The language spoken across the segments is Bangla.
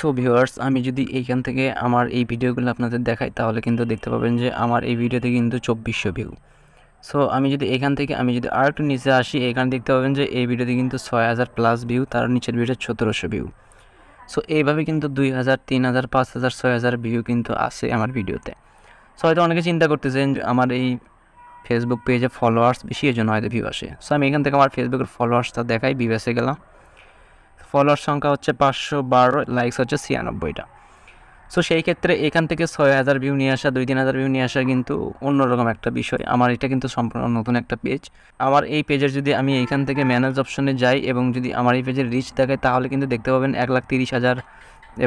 সো ভিউয়ার্স, আমি যদি এইখান থেকে আমার এই ভিডিওগুলো আপনাদের দেখাই তাহলে কিন্তু দেখতে পাবেন যে আমার এই ভিডিওতে কিন্তু 2400 ভিউ। সো আমি যদি এখান থেকে আর একটু নিচে আসি, এখানে দেখতে পাবেন যে এই ভিডিওতে কিন্তু 6000 প্লাস ভিউ, তার নিচের ভিডিও 1700 ভিউ। সো এইভাবে কিন্তু 2000, 3000, 5000, 6000 ভিউ কিন্তু আছে আমার ভিডিওতে। সো হয়তো অনেকে চিন্তা করতেছেন যে আমার এই ফেসবুক পেজে ফলোয়ার্স বেশি, এর জন্য হয়তো ভিউ আসে। সো আমি এখান থেকে আমার ফেসবুকের ফলোয়ার্সটা দেখাই, ভিউসে গেলাম। ফলোয়ার সংখ্যা হচ্ছে 512, লাইকস হচ্ছে 96টা। সো সেই ক্ষেত্রে এখান থেকে 6000 ভিউ নিয়ে আসা, 2-3000 ভিউ নিয়ে আসা কিন্তু অন্যরকম একটা বিষয়। আমার এটা কিন্তু সম্পূর্ণ নতুন একটা পেজ। আমার এই পেজের যদি আমি এইখান থেকে ম্যানেজ অপশনে যাই এবং যদি আমার এই পেজের রিচ দেখাই তাহলে কিন্তু দেখতে পাবেন 1,30,000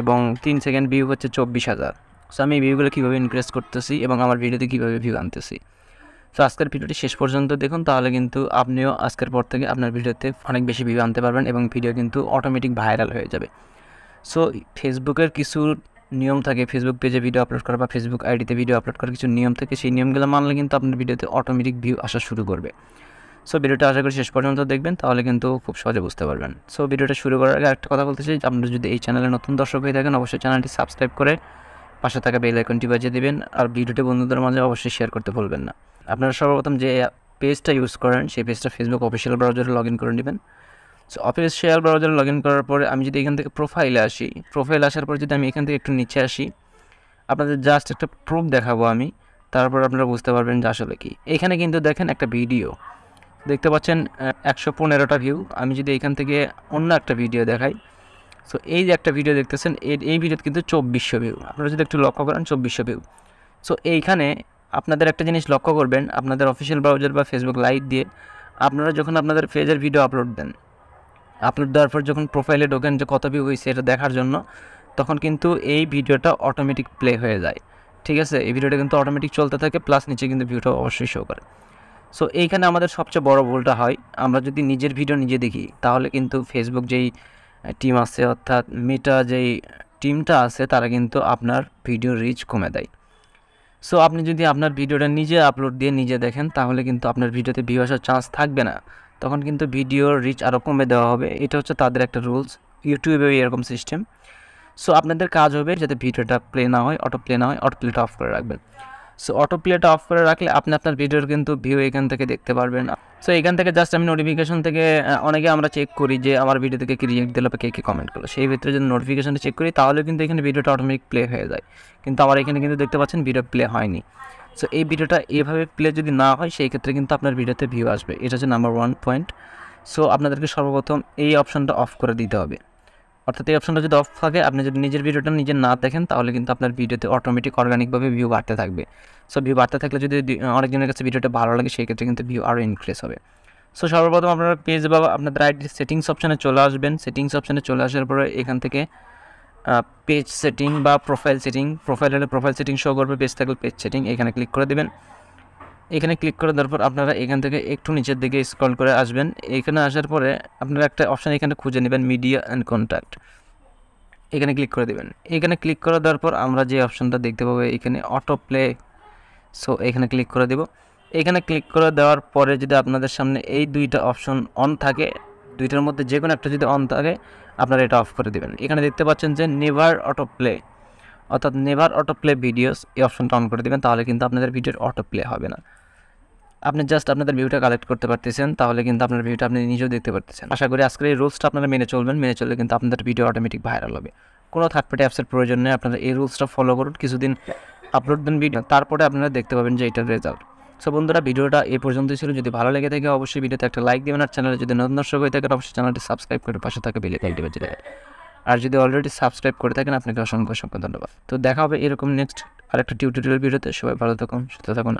এবং 3 সেকেন্ড ভিউ হচ্ছে 24,000। সো আমি এই ভিউগুলো কীভাবে ইনক্রিজ করতেছি এবং আমার ভিডিওতে কীভাবে ভিউ আনতেছি। সো আজকের ভিডিওটি শেষ পর্যন্ত দেখুন, তাহলে কিন্তু আপনিও আজকের পর থেকে আপনার ভিডিওতে অনেক বেশি ভিউ আনতে পারবেন এবং ভিডিও কিন্তু অটোমেটিক ভাইরাল হয়ে যাবে। সো ফেসবুকের কিছু নিয়ম থাকে, ফেসবুক পেজে ভিডিও আপলোড করা বা ফেসবুক আইডিতে ভিডিও আপলোড করার কিছু নিয়ম থাকে, সেই নিয়মগুলো মানলে কিন্তু আপনার ভিডিওতে অটোমেটিক ভিউ আসা শুরু করবে। সো ভিডিওটা আশা করি শেষ পর্যন্ত দেখবেন, তাহলে কিন্তু খুব সহজে বুঝতে পারবেন। সো ভিডিওটা শুরু করার আগে একটা কথা বলতে চাই, আপনারা যদি এই চ্যানেলে নতুন দর্শক হয়ে থাকেন অবশ্যই চ্যানেলটি সাবস্ক্রাইব করে পাশে থাকা বেল আইকনটি বাজিয়ে দেবেন, আর ভিডিওটি বন্ধুদের মাঝে অবশ্যই শেয়ার করতে ভুলবেন না। আপনারা সর্বপ্রথম যে পেজটা ইউজ করেন সেই পেজটা ফেসবুক অফিসিয়াল ব্রাউজারে লগ ইন করে নেবেন। সো অফিসিয়াল ব্রাউজারে লগ ইন করার পরে আমি যদি এখান থেকে প্রোফাইলে আসি, প্রোফাইল আসার পর যদি আমি এখান থেকে একটু নিচে আসি, আপনাদের জাস্ট একটা প্রুফ দেখাবো আমি, তারপর আপনারা বুঝতে পারবেন যে আসলে কি। এখানে কিন্তু দেখেন একটা ভিডিও দেখতে পাচ্ছেন 115টা ভিউ। আমি যদি এখান থেকে অন্য একটা ভিডিও দেখাই, সো এই যে একটা ভিডিও দেখতেছেন, এই ভিডিওতে কিন্তু 2400 ভিউ। আপনারা যদি একটু লক্ষ্য করেন 2400 ভিউ। সো এইখানে আপনাদের একটা জিনিস লক্ষ্য করবেন, আপনাদের অফিসিয়াল ব্রাউজার বা ফেসবুক লাইভ দিয়ে আপনারা যখন আপনাদের পেজের ভিডিও আপলোড দেন, আপলোড দেওয়ার পর যখন প্রোফাইলে ঢোকেন যে কত ভিউ হয়েছে এটা দেখার জন্য, তখন কিন্তু এই ভিডিওটা অটোমেটিক প্লে হয়ে যায়। ঠিক আছে, এই ভিডিওটা কিন্তু অটোমেটিক চলতে থাকে, প্লাস নিচে কিন্তু ভিউটা অবশ্যই শো করে। সো এইখানে আমাদের সবচেয়ে বড় ভুলটা হয়, আমরা যদি নিজের ভিডিও নিজে দেখি তাহলে কিন্তু ফেসবুক যেই টিম আছে, অর্থাৎ মেটা যেই টিমটা আছে, তারা কিন্তু আপনার ভিডিও রিচ কমে দেয়। সো আপনি যদি আপনার ভিডিওটা নিজে আপলোড দিয়ে নিজে দেখেন তাহলে কিন্তু আপনার ভিডিওতে ভিউ আসার চান্স থাকবে না, তখন কিন্তু ভিডিওর রিচ আরও কমে দেওয়া হবে। এটা হচ্ছে তাদের একটা রুলস, ইউটিউবেও এরকম সিস্টেম। সো আপনাদের কাজ হবে যাতে ভিডিওটা প্লে না হয়, অটো প্লেটা অফ করে রাখবেন। সো অটো প্লেটা অফ করে রাখলে আপনি আপনার ভিডিওর কিন্তু ভিউ এখান থেকে দেখতে পারবেন। সো এখান থেকে জাস্ট আমি নোটিফিকেশন থেকে অনেকে আমরা চেক করি যে আমার ভিডিও থেকে কি রিয়েক্ট দিল বা কে কমেন্ট করলো, সেই ভিতরে যদি নোটিফিকেশনটা চেক করি তাহলে কিন্তু এখানে ভিডিওটা অটোমেটিক প্লে হয়ে যায়, কিন্তু আমার এখানে কিন্তু দেখতে পাচ্ছেন ভিডিও প্লে হয়নি। সো এই ভিডিওটা এভাবে প্লে যদি না হয় সেই ক্ষেত্রে কিন্তু আপনার ভিডিওতে ভিউ আসবে, এটা হচ্ছে নাম্বার 1 পয়েন্ট। সো আপনাদেরকে সর্বপ্রথম এই অপশনটা অফ করে দিতে হবে, অর্থাৎ এই অপশনটা যদি অফ থাকে, আপনি যদি নিজের ভিডিওটা নিজে না দেখেন তাহলে কিন্তু আপনার ভিডিওতে অটোমেটিক অর্গানিকভাবে ভিউ বাড়তে থাকবে। সো ভিউ বাড়তে থাকলে যদি অনেকজনের কাছে ভিডিওটা ভালো লাগে সেই ক্ষেত্রে কিন্তু ভিউ আরও ইনক্রিজ হবে। সো সর্বপ্রথম আপনারা পেজ বা আপনাদের আইডির সেটিংস অপশানে চলে আসবেন। সেটিংস অপশানে চলে আসার পরে এখান থেকে পেজ সেটিং বা প্রোফাইল সেটিং, প্রোফাইল হলে প্রোফাইল সেটিং শো করবে, পেজ থাকলে পেজ সেটিং, এখানে ক্লিক করে দেবেন। এখানে ক্লিক করে দেওয়ার পর আপনারা এখান থেকে একটু নিচের দিকে স্ক্রল করে আসবেন। এখানে আসার পরে আপনারা একটা অপশান এখানে খুঁজে নেবেন, মিডিয়া অ্যান্ড কন্ট্যাক্ট, এখানে ক্লিক করে দেবেন। এখানে ক্লিক করে দেওয়ার পর আমরা যে অপশানটা দেখতে পাবো এখানে অটো প্লে, সো এখানে ক্লিক করে দেব। এখানে ক্লিক করে দেওয়ার পরে যদি আপনাদের সামনে এই দুইটা অপশন অন থাকে, দুইটার মধ্যে যে কোনো একটা যদি অন থাকে আপনারা এটা অফ করে দেবেন। এখানে দেখতে পাচ্ছেন যে নেভার অটো প্লে, অর্থাৎ নেভার অটো প্লে ভিডিওস, এই অপশনটা অন করে দেবেন, তাহলে কিন্তু আপনাদের ভিডিওর অটো প্লে হবে না। আপনি জাস্ট আপনাদের ভিউটা কালেক্ট করতে পারতেছেন, তাহলে কিন্তু আপনার ভিডিওটা আপনি নিজেও দেখতে পারতেছেন। আশা করি আজকের এই রুলসটা আপনারা মেনে চলবেন, মেনে চললে কিন্তু আপনাদের ভিডিও অটোমেটিক ভাইরাল হবে। কোনো থার্ড পার্টি অ্যাপসের প্রয়োজন নেই, আপনারা এই রুলসটা ফলো করুন, কিছুদিন আপলোড দেন ভিডিও, তারপরে আপনারা দেখতে পাবেন যে এটার রেজাল্ট। সো বন্ধুরা, ভিডিওটা এই পর্যন্তই ছিল। যদি ভালো লেগে থাকে অবশ্যই ভিডিওতে একটা লাইক দেবেন, আর চ্যানেলে যদি নতুন দর্শক হয়ে থাকেন অবশ্যই চ্যানেলটি সাবস্ক্রাইব করে পাশে থাকা বেল আইকনটি বাজিয়ে দেবেন। আর যদি অলরেডি সাবস্ক্রাইব করে থাকেন আপনাকে অসংখ্য ধন্যবাদ। তো দেখা হবে এরকম নেক্সট আরেকটা টিউটোরিয়াল ভিডিওতে। সবাই ভালো থাকুন, সুস্থ থাকুন।